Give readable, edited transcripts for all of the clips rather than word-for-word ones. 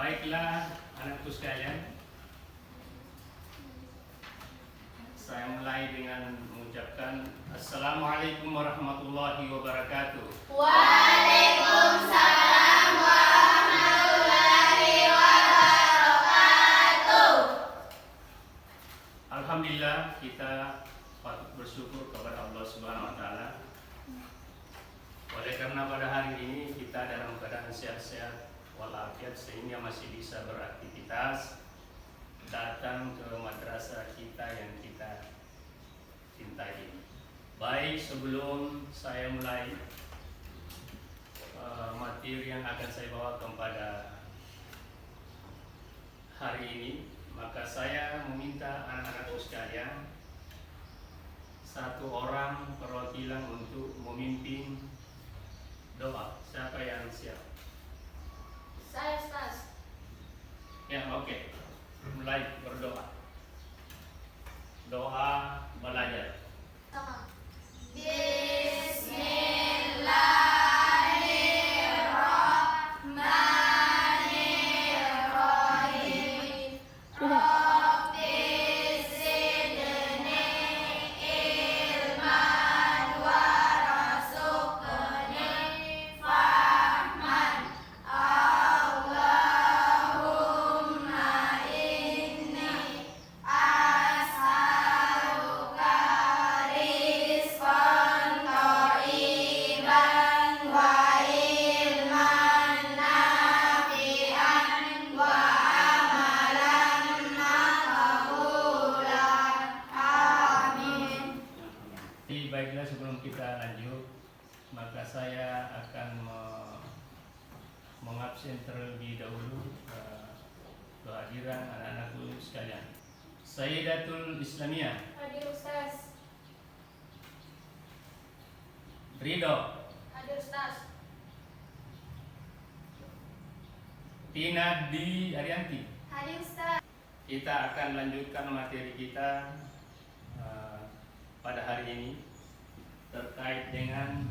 Baiklah anakku sekalian, saya mulai dengan mengucapkan Assalamualaikum warahmatullahi wabarakatuh. Waalaikumsalam warahmatullahi wabarakatuh. Alhamdulillah, kita patut bersyukur kepada Allah Subhanahu wa taala. Oleh karena pada hari ini kita dalam keadaan sehat-sehat walafiat sehingga masih bisa beraktivitas, datang ke madrasah kita yang kita cintai. Baik, sebelum saya mulai materi yang akan saya bawa kepada hari ini, maka saya meminta anak-anakku sekalian satu orang perwakilan untuk memimpin doa. Siapa yang siap? Saya Ustaz. Ya, oke. Mulai berdoa. Doa belajar. Sama. Bismillahirrahmanirrahim. Rabbi zidni ilman warzuqni fahman. Allahumma inni as'aluka rizqan thayyiban wa ilman nafi'an wa amalan maqbulan. Amin. Baiklah, sebelum kita lanjut, maka saya akan mengabsen terlebih dahulu kehadiran anak-anakku sekalian. Sayyidatul Islamiyah Hadir Ustaz. Ridho, Hadir Ustaz. Tina Di Arianti. Hadir Ustaz. Kita akan lanjutkan materi kita pada hari ini terkait dengan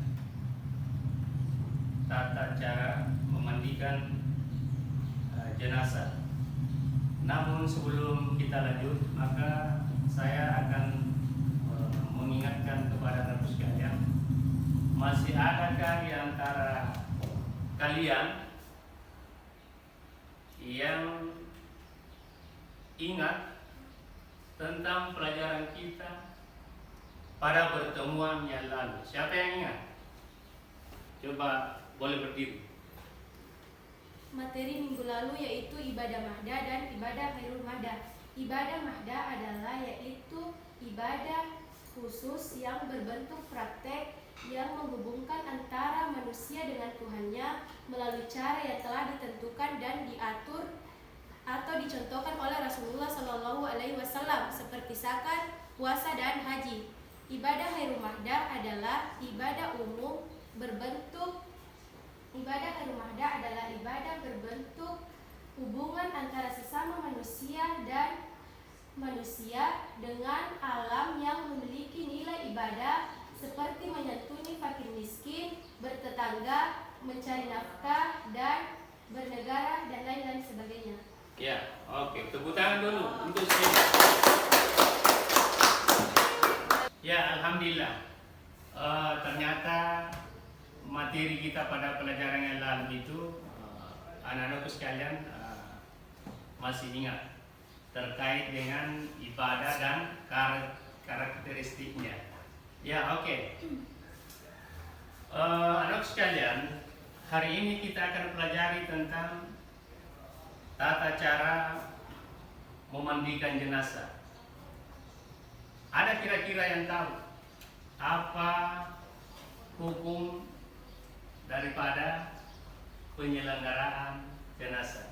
tata cara memandikan jenazah. Namun sebelum kita lanjut, maka saya akan mengingatkan kepada anak sekalian, masih adakah di antara kalian yang ingat tentang pelajaran kita pada pertemuan yang lalu? Siapa yang ingat? Coba boleh berdiri. Materi minggu lalu yaitu ibadah mahda dan ibadah khairul mahda. Ibadah mahda adalah yaitu ibadah khusus yang berbentuk praktek yang menghubungkan antara manusia dengan Tuhannya melalui cara yang telah ditentukan dan diatur atau dicontohkan oleh Rasulullah Shallallahu Alaihi Wasallam seperti zakat, puasa dan haji. Ibadah khairul mahda adalah ibadah umum berbentuk Ibadah khairul mahda adalah ibadah berbentuk hubungan antara sesama manusia dan manusia dengan alam yang memiliki nilai ibadah seperti menyantuni fakir miskin, bertetangga, mencari nafkah, dan bernegara dan lain-lain sebagainya. Ya, oke. Tepuk tangan dulu untuk saya. Ya, alhamdulillah. Ternyata materi kita pada pelajaran yang lalu itu anak-anakku sekalian masih ingat terkait dengan ibadah dan karakteristiknya. Ya, oke. Anak sekalian, hari ini kita akan pelajari tentang tata cara memandikan jenazah. Ada kira-kira yang tahu apa hukum daripada penyelenggaraan jenazah?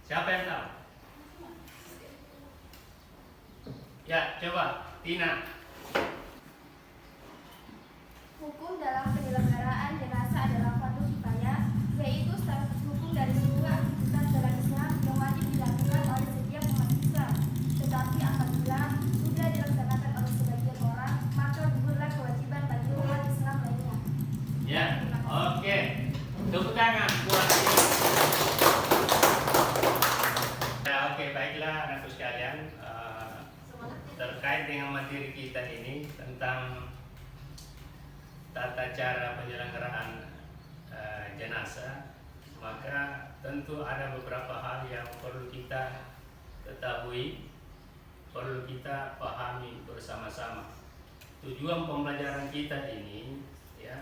Siapa yang tahu? Ya, coba Tina. Hukum dalam penyelenggaraan jenazah adalah fardu kifayah, yaitu salah satu hukum dari seluruh aktivitas dalam Islam yang wajib dilakukan oleh setiap umat Islam. Tetapi apabila sudah dilaksanakan oleh sebagian orang, maka gugurlah kewajiban bagi umat Islam lainnya. Ya, oke. Tepuk tangan buat sekalian, terkait dengan materi kita ini tentang tata cara penyelenggaraan jenazah, maka tentu ada beberapa hal yang perlu kita ketahui, perlu kita pahami bersama-sama. Tujuan pembelajaran kita ini ya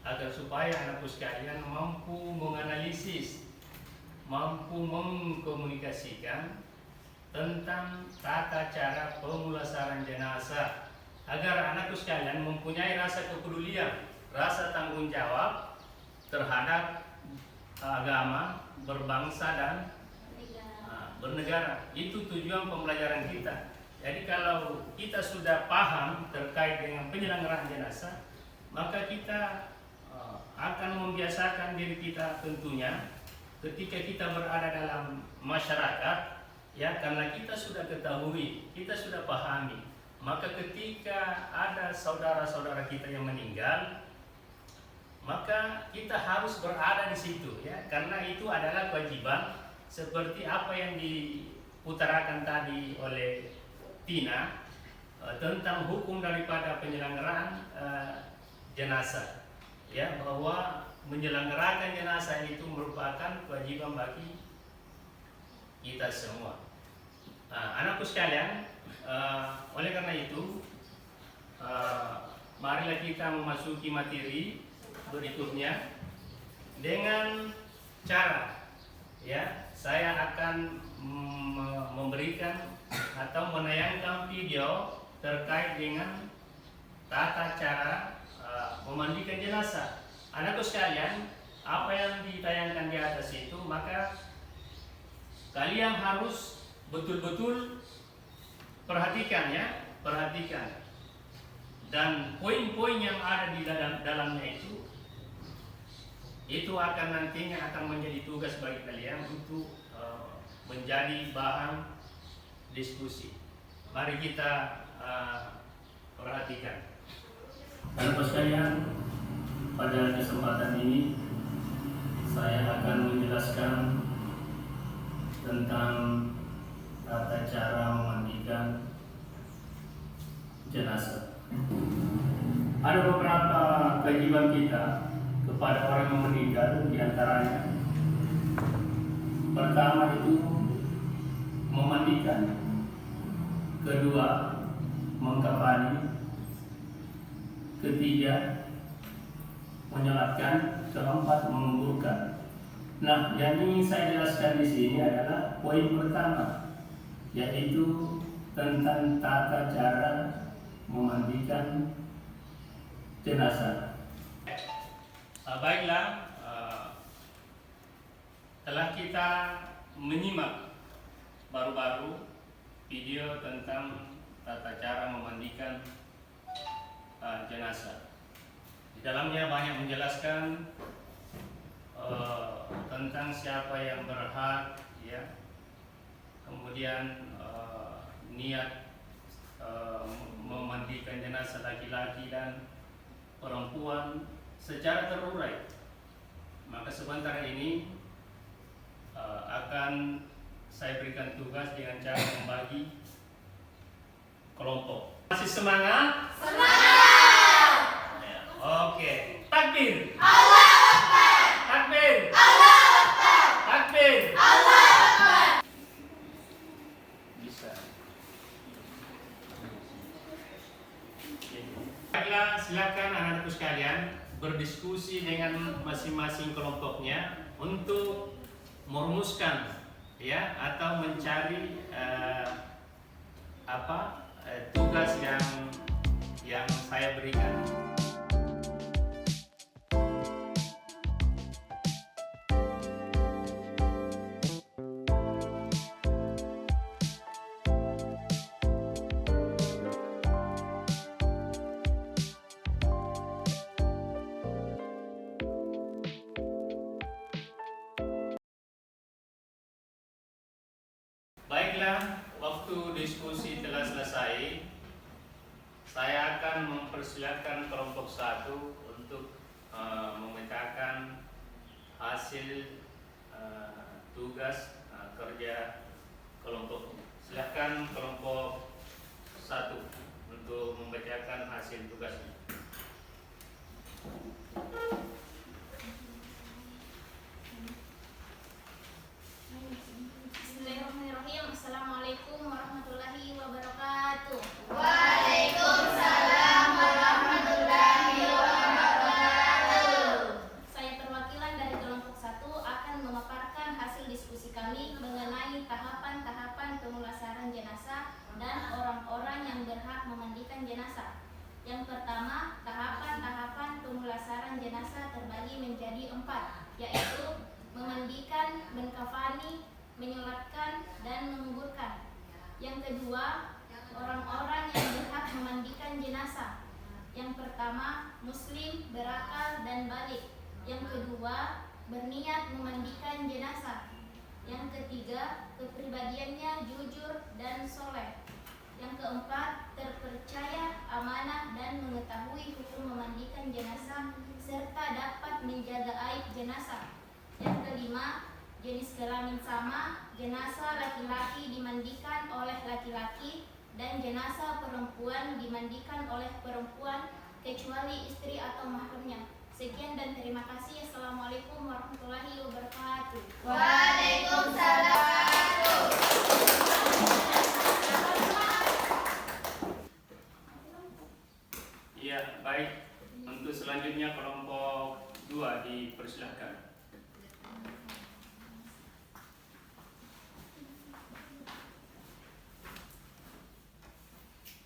agar supaya anakku sekalian mampu menganalisis, mampu mengkomunikasikan tentang tata cara pemulasaran jenazah, agar anakku sekalian mempunyai rasa kepedulian, rasa tanggung jawab terhadap agama, berbangsa dan bernegara. Itu tujuan pembelajaran kita. Jadi kalau kita sudah paham terkait dengan penyelenggaraan jenazah, maka kita akan membiasakan diri kita tentunya ketika kita berada dalam masyarakat, ya, karena kita sudah ketahui, kita sudah pahami, maka ketika ada saudara-saudara kita yang meninggal, maka kita harus berada di situ, ya, karena itu adalah kewajiban seperti apa yang diutarakan tadi oleh Tina tentang hukum daripada penyelenggaraan jenazah. Ya, bahwa menyelenggarakan jenazah itu merupakan kewajiban bagi kita semua. Anakku sekalian, oleh karena itu, marilah kita memasuki materi berikutnya dengan cara, ya, saya akan memberikan atau menayangkan video terkait dengan tata cara memandikan jenazah. Anakku sekalian, apa yang ditayangkan di atas itu, maka kalian harus betul-betul perhatikan, ya, perhatikan. Dan poin-poin yang ada di dalamnya itu akan nantinya akan menjadi tugas bagi kalian untuk menjadi bahan diskusi. Mari kita perhatikan. Bapak sekalian, pada kesempatan ini saya akan menjelaskan tentang tata cara memandikan jenazah. Ada beberapa kewajiban kita kepada orang yang meninggal, diantaranya pertama itu memandikan, kedua mengkafani, ketiga menyolatkan, keempat menguburkan. Nah, yang ingin saya jelaskan di sini adalah poin pertama, yaitu tentang tata cara memandikan jenazah. Baiklah, telah kita menyimak baru-baru video tentang tata cara memandikan jenazah. Di dalamnya banyak menjelaskan tentang siapa yang berhak, ya, kemudian niat memandikan jenazah laki-laki dan perempuan secara terurai. Maka sebentar ini akan saya berikan tugas dengan cara membagi kelompok. Masih semangat? Semangat! Oke. Takbir! Allah Akbar! Takbir! Allah Akbar! Takbir! Allah Akbar! Bisa. Baiklah, silakan anak-anakku sekalian berdiskusi dengan masing-masing kelompoknya untuk merumuskan, ya, atau mencari tugas yang saya berikan. Baiklah, waktu diskusi telah selesai. Saya akan mempersilakan kelompok 1 untuk memetakan hasil tugas kerja kelompok. Silahkan kelompok 1 untuk membacakan hasil tugasnya. Bismillahirrahmanirrahim. Assalamualaikum warahmatullahi wabarakatuh. Waalaikumsalam warahmatullahi wabarakatuh. Saya perwakilan dari kelompok 1 akan memaparkan hasil diskusi kami mengenai tahapan-tahapan pemulasaran jenazah dan orang-orang yang berhak memandikan jenazah. Yang pertama, tahapan-tahapan pemulasaran jenazah terbagi menjadi 4, yaitu memandikan, menkafani, menyolatkan, dan menguburkan. Yang kedua, orang-orang yang berhak memandikan jenazah. Yang pertama, muslim, berakal, dan balik. Yang kedua, berniat memandikan jenazah. Yang ketiga, kepribadiannya jujur dan soleh. Yang keempat, terpercaya, amanah, dan mengetahui hukum memandikan jenazah serta dapat menjaga aib jenazah. Yang kelima, jenis kelamin sama, jenazah laki-laki dimandikan oleh laki-laki dan jenazah perempuan dimandikan oleh perempuan kecuali istri atau mahramnya. Sekian dan terima kasih. Assalamualaikum warahmatullahi wabarakatuh. Waalaikumsalam. Iya, baik. Untuk selanjutnya kelompok 2 dipersilahkan.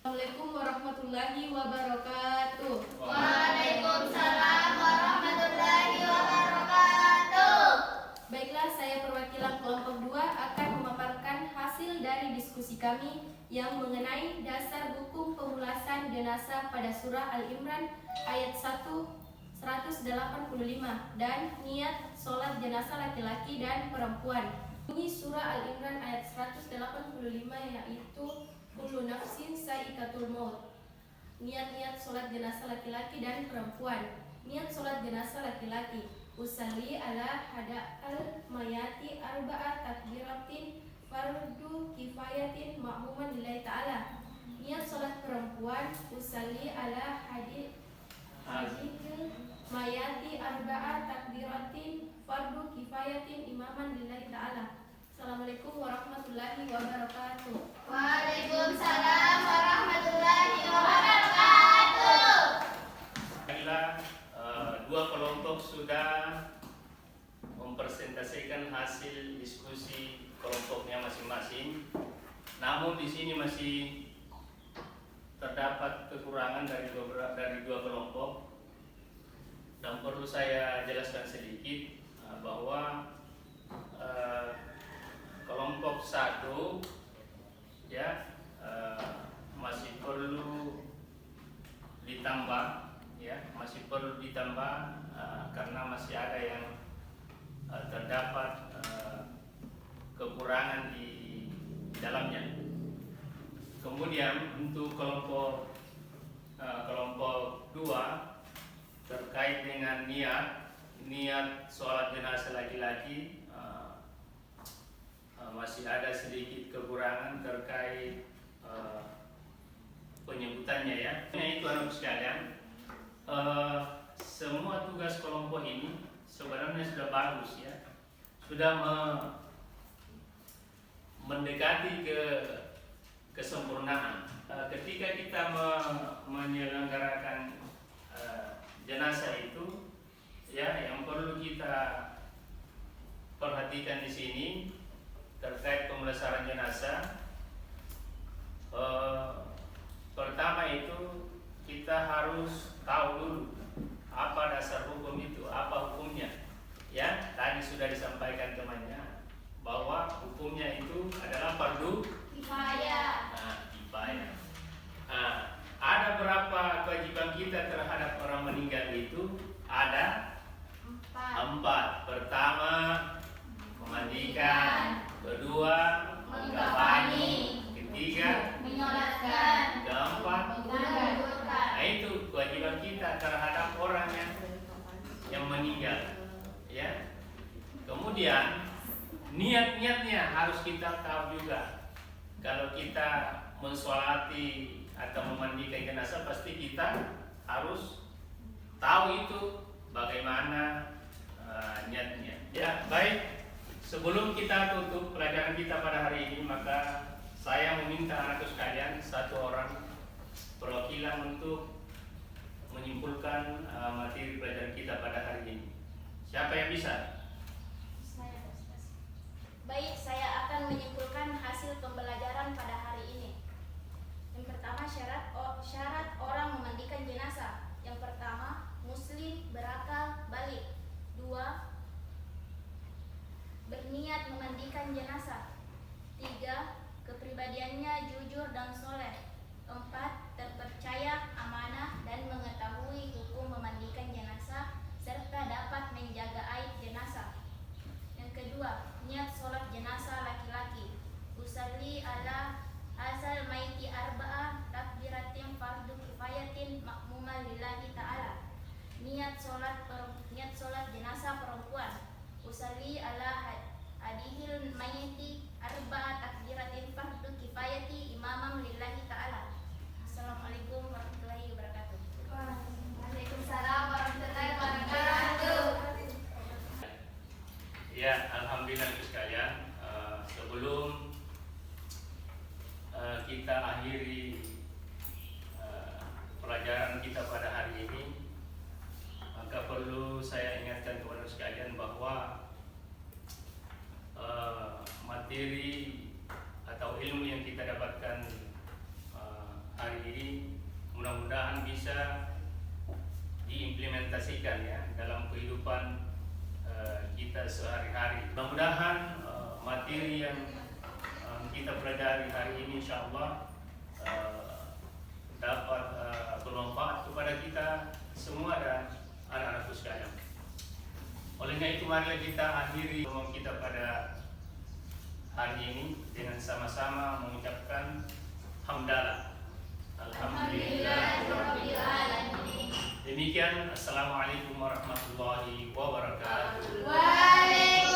Assalamualaikum warahmatullahi wabarakatuh. Waalaikumsalam warahmatullahi wabarakatuh. Baiklah, saya perwakilan kelompok 2 akan memaparkan hasil dari diskusi kami yang mengenai dasar hukum pemulasan jenazah pada surah Al-Imran ayat 185 dan niat sholat jenazah laki-laki dan perempuan. Bunyi surah Al-Imran ayat 185 yaitu kullu nafsin sa'iqatul maut. Niat sholat jenazah laki-laki dan perempuan. Niat sholat jenazah laki-laki, usalli ala hada al mayati arba'a takbiratin fardu kifayatin ma'muman lillahi ta'ala. Niat sholat perempuan, usalli ala hadil mayati arba'a takbiratin fardu kifayatin imaman lillahi ta'ala. Assalamualaikum warahmatullahi wabarakatuh. Waalaikumsalam warahmatullahi wabarakatuh. Bila dua kelompok sudah mempresentasikan hasil diskusi kelompoknya masing-masing, namun di sini masih terdapat kekurangan dari dua kelompok, dan perlu saya jelaskan sedikit bahwa kelompok 1 ya masih perlu ditambah, karena masih ada yang terdapat kekurangan di dalamnya. Kemudian untuk kelompok 2 terkait dengan niat sholat jenazah laki-laki, masih ada sedikit kekurangan terkait penyebutannya ya. Itu anak sekalian, semua tugas kelompok ini sebenarnya sudah bagus ya, sudah mendekati ke kesempurnaan. Ketika kita menyelenggarakan jenazah itu, ya yang perlu kita perhatikan di sini terkait pemulasaran jenazah. Pertama itu kita harus tahu dulu apa dasar hukum itu, apa hukumnya. Ya, tadi sudah disampaikan temannya bahwa hukumnya itu adalah fardu Kifayah. kifayah. Ada berapa kewajiban kita terhadap orang meninggal itu? Ada 4. Pertama, memandikan. Kedua, mengkafani. Ketiga, Menyolatkan. keempat. Menguburkan. Nah, itu kewajiban kita terhadap orang yang meninggal. Ya. Kemudian niat-niatnya harus kita tahu juga. Kalau kita mensolati atau memandikan jenazah, pasti kita harus tahu itu bagaimana niatnya. Ya, baik. Sebelum kita tutup pelajaran kita pada hari ini, maka saya meminta anakku sekalian satu orang perwakilan untuk menyimpulkan materi pelajaran kita pada hari ini. Siapa yang bisa? Saya, Ustaz. Baik, saya akan menyimpulkan hasil pembelajaran pada hari ini. Yang pertama, syarat orang memandikan jenazah. Yang pertama, muslim berakal balik. 2, berniat memandikan jenazah. 3, kepribadiannya jujur dan soleh. 4, terpercaya, amanah, dan mengetahui hukum memandikan jenazah serta dapat menjaga aib jenazah. Yang kedua, niat sholat jenazah laki-laki. Usalli ala asal maiti arba'ah takbiratin fardu kifayatin makmuman lillahi ta'ala. Niat sholat jenazah perempuan. Usalli ala adihil maiti arba'ah takbiratin fardu kifayati imamam lillahi ta'ala. Assalamualaikum warahmatullahi wabarakatuh. Waalaikumsalam warahmatullahi wabarakatuh. Ya, alhamdulillah sekalian. Sebelum kita akhiri pelajaran kita pada hari ini, maka perlu saya ingatkan kepada sekalian bahwa materi atau ilmu yang kita dapatkan hari ini mudah-mudahan bisa diimplementasikan ya dalam kehidupan kita sehari-hari. Mudah-mudahan materi yang kita pelajari hari ini insyaallah dapat bermanfaat kepada kita semua dan anak-anakku sekalian. Olehnya itu marilah kita akhiri pertemuan kita pada hari ini dengan sama-sama mengucapkan hamdalah. Alhamdulillahirabbil alamin. Demikian, assalamualaikum warahmatullahi wabarakatuh. Waalaikumsalam.